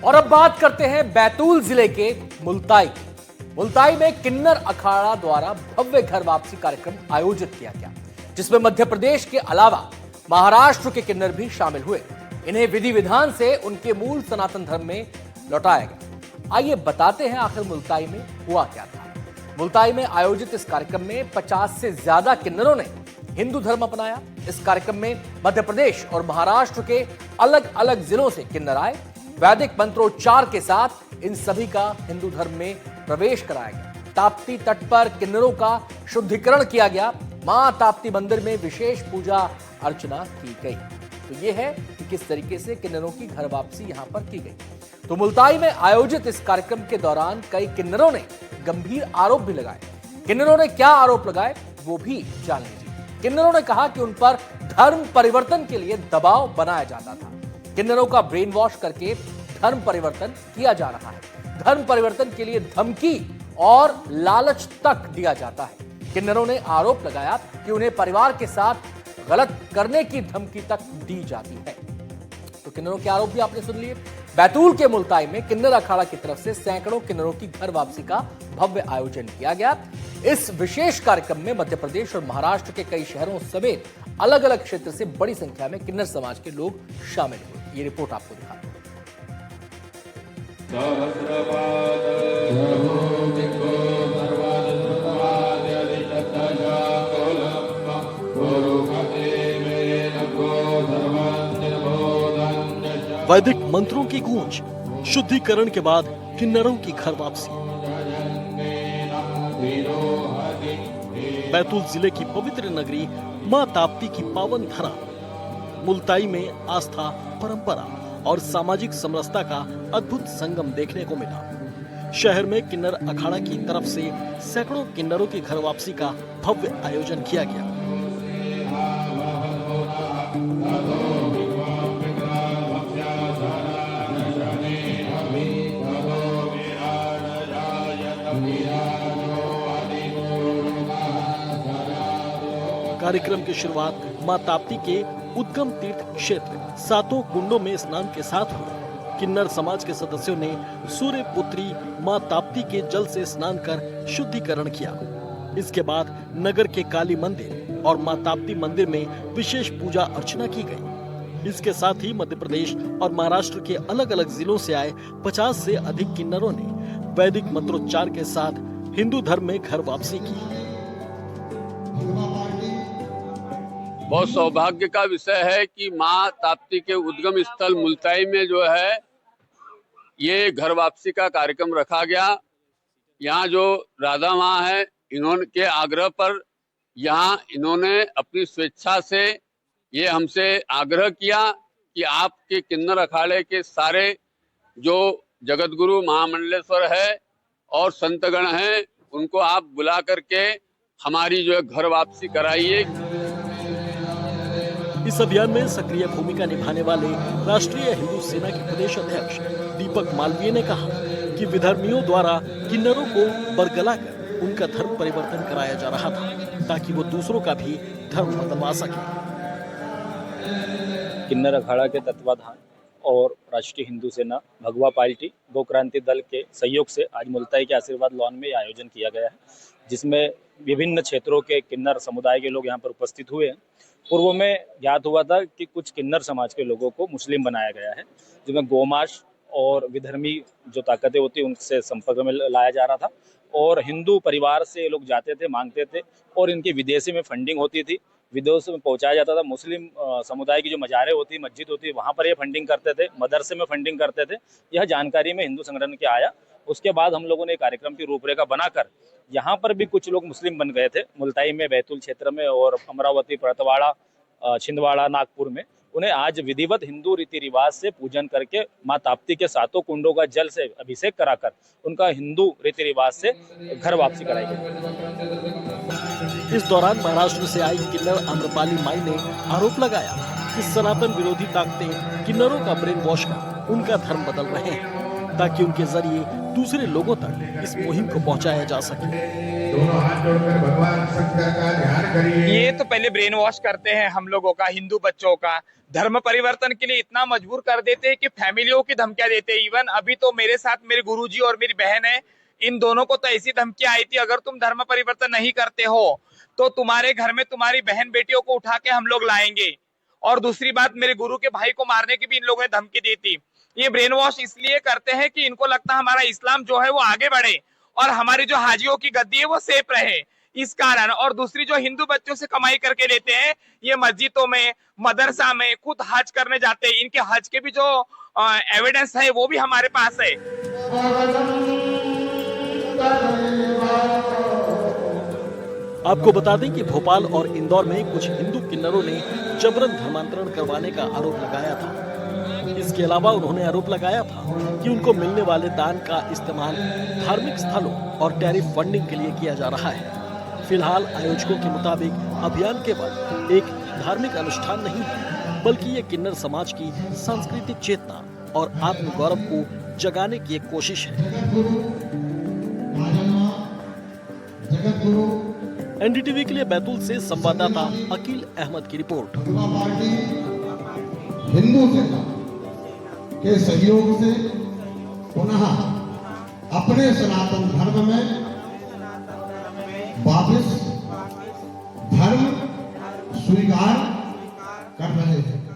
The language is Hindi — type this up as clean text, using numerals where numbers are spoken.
और अब बात करते हैं बैतूल जिले के मुल्ताई की। मुल्ताई में किन्नर अखाड़ा द्वारा भव्य घर वापसी कार्यक्रम आयोजित किया गया, जिसमें मध्य प्रदेश के अलावा महाराष्ट्र के किन्नर भी शामिल हुए। इन्हें विधि विधान से उनके मूल सनातन धर्म में लौटाया गया। आइए बताते हैं आखिर मुल्ताई में हुआ क्या था। मुल्ताई में आयोजित इस कार्यक्रम में 50 से ज्यादा किन्नरों ने हिंदू धर्म अपनाया। इस कार्यक्रम में मध्य प्रदेश और महाराष्ट्र के अलग अलग जिलों से किन्नर आए। वैदिक मंत्रोच्चार के साथ इन सभी का हिंदू धर्म में प्रवेश कराया गया। ताप्ती तट पर किन्नरों का शुद्धिकरण किया गया। मां ताप्ती मंदिर में विशेष पूजा अर्चना की गई। तो यह है कि किस तरीके से किन्नरों की घर वापसी यहां पर की गई। तो मुल्ताई में आयोजित इस कार्यक्रम के दौरान कई किन्नरों ने गंभीर आरोप भी लगाए। किन्नरों ने क्या आरोप लगाए वो भी जान लीजिए। किन्नरों ने कहा कि उन पर धर्म परिवर्तन के लिए दबाव बनाया जाता था। किन्नरों का ब्रेन वॉश करके धर्म परिवर्तन किया जा रहा है। धर्म परिवर्तन के लिए धमकी और लालच तक दिया जाता है। किन्नरों ने आरोप लगाया कि उन्हें परिवार के साथ गलत करने की धमकी तक दी जाती है। तो किन्नरों के आरोप भी आपने सुन लिए। बैतूल के मुल्ताई में किन्नर अखाड़ा की तरफ से सैकड़ों किन्नरों की घर वापसी का भव्य आयोजन किया गया। इस विशेष कार्यक्रम में मध्य प्रदेश और महाराष्ट्र के कई शहरों समेत अलग अलग क्षेत्र से बड़ी संख्या में किन्नर समाज के लोग शामिल हुए। ये रिपोर्ट आपको दिखाते हैं। वैदिक मंत्रों की गूंज, शुद्धिकरण के बाद किन्नरों की घर वापसी। बैतूल जिले की पवित्र नगरी मां ताप्ती की पावन धरा मुल्ताई में आस्था, परंपरा और सामाजिक समरसता का अद्भुत संगम देखने को मिला। शहर में किन्नर अखाड़ा की तरफ से सैकड़ों किन्नरों की घर वापसी का भव्य आयोजन किया गया। कार्यक्रम की शुरुआत मां ताप्ती के उद्गम तीर्थ क्षेत्र सातों कुंडों में स्नान के साथ हुई। किन्नर समाज के सदस्यों ने सूर्य पुत्री मां ताप्ती के जल से स्नान कर शुद्धिकरण किया। इसके बाद नगर के काली मंदिर और मां ताप्ती मंदिर में विशेष पूजा अर्चना की गई। इसके साथ ही मध्य प्रदेश और महाराष्ट्र के अलग अलग जिलों से आए 50 से अधिक किन्नरों ने वैदिक मंत्रोच्चार के साथ हिंदू धर्म में घर वापसी की। बहुत सौभाग्य का विषय है कि मां ताप्ती के उद्गम स्थल मुल्ताई में जो है ये घर वापसी का कार्यक्रम रखा गया। यहाँ जो राधा माँ है, इन्होंने के आग्रह पर यहाँ इन्होंने अपनी स्वेच्छा से ये हमसे आग्रह किया कि आपके किन्नर अखाड़े के सारे जो जगतगुरु महामंडलेश्वर है और संतगण हैं, उनको आप बुला करके हमारी जो है घर वापसी कराइए। इस अभियान में सक्रिय भूमिका निभाने वाले राष्ट्रीय हिंदू सेना के प्रदेश अध्यक्ष दीपक मालवीय ने कहा कि विधर्मियों द्वारा किन्नरों को बरगला कर उनका धर्म परिवर्तन कराया जा रहा था ताकि वो दूसरों का भी धर्म बदलवा सके। किन्नर अखाड़ा के तत्वाधान और राष्ट्रीय हिंदू सेना, भगवा पार्टी, गो क्रांति दल के सहयोग से आज मुल्ताई के आशीर्वाद लॉन में आयोजन किया गया है, जिसमें विभिन्न क्षेत्रों के किन्नर समुदाय के लोग यहाँ पर उपस्थित हुए हैं। पूर्व में ज्ञात हुआ था कि कुछ किन्नर समाज के लोगों को मुस्लिम बनाया गया है, जिसमें गोमांस और विधर्मी जो ताकतें होती उनसे संपर्क में लाया जा रहा था और हिंदू परिवार से ये लोग जाते थे, मांगते थे और इनकी विदेशी में फंडिंग होती थी, विदेश में पहुंचाया जाता था। मुस्लिम समुदाय की जो मजारें होती, मस्जिद होती, वहाँ पर ये फंडिंग करते थे, मदरसे में फंडिंग करते थे। यह जानकारी में हिंदू संगठन के आया। उसके बाद हम लोगों ने कार्यक्रम की रूपरेखा बनाकर यहाँ पर भी कुछ लोग मुस्लिम बन गए थे, मुल्ताई में, बैतूल क्षेत्र में और अमरावती, परतवाड़ा, छिंदवाड़ा, नागपुर में। उन्हें आज विधिवत हिंदू रीति रिवाज से पूजन करके मां ताप्ती के सातों कुंडों का जल से अभिषेक कराकर उनका हिंदू रीति रिवाज से घर वापसी कराई गई। इस दौरान महाराष्ट्र से आई किन्नर आम्रपाली माई ने आरोप लगाया कि सनातन विरोधी ताकतें किन्नरों का ब्रेन वॉश कर उनका धर्म बदल रहे हैं। ताकि उनके जरिए दूसरे लोगों तक इस मुहिम को पहुंचाया जा सके। दोनों हाथ जोड़कर भगवान शंकर का ध्यान करिए। ये तो पहले ब्रेन वॉश करते हैं हम लोगों का, हिंदू बच्चों का, धर्म परिवर्तन के लिए इतना मजबूर कर देते हैं कि फैमिलियों की धमकियां देते हैं। इवन अभी तो मेरे साथ मेरे गुरुजी और मेरी बहन है, इन दोनों को तो ऐसी धमकियां आई थी, अगर तुम धर्म परिवर्तन नहीं करते हो तो तुम्हारे घर में तुम्हारी बहन बेटियों को उठा के हम लोग लाएंगे। और दूसरी बात, मेरे गुरु के भाई को मारने की भी इन लोगों ने धमकी दी थी। ये ब्रेन वॉश इसलिए करते हैं कि इनको लगता है हमारा इस्लाम जो है वो आगे बढ़े और हमारी जो हाजियों की गद्दी है वो सेफ रहे, इस कारण। और दूसरी जो हिंदू बच्चों से कमाई करके लेते हैं, ये मस्जिदों में, मदरसा में खुद हज करने जाते हैं। इनके हज के भी जो एविडेंस है वो भी हमारे पास है। आपको बता दें कि भोपाल और इंदौर में कुछ हिंदू किन्नरों ने जबरन धर्मांतरण करवाने का आरोप लगाया था। इसके अलावा उन्होंने आरोप लगाया था कि उनको मिलने वाले दान का इस्तेमाल धार्मिक स्थलों और टैरिफ फंडिंग के लिए किया जा रहा है। फिलहाल आयोजकों के मुताबिक अभियान केवल एक धार्मिक अनुष्ठान नहीं है, बल्कि ये किन्नर समाज की सांस्कृतिक चेतना और आत्मगौरव को जगाने की एक कोशिश है। एनडीटीवी के लिए बैतूल से संवाददाता अकील अहमद की रिपोर्ट। हिंदू सेना के सहयोग से पुनः अपने सनातन धर्म में वापस धर्म स्वीकार कर रहे हैं।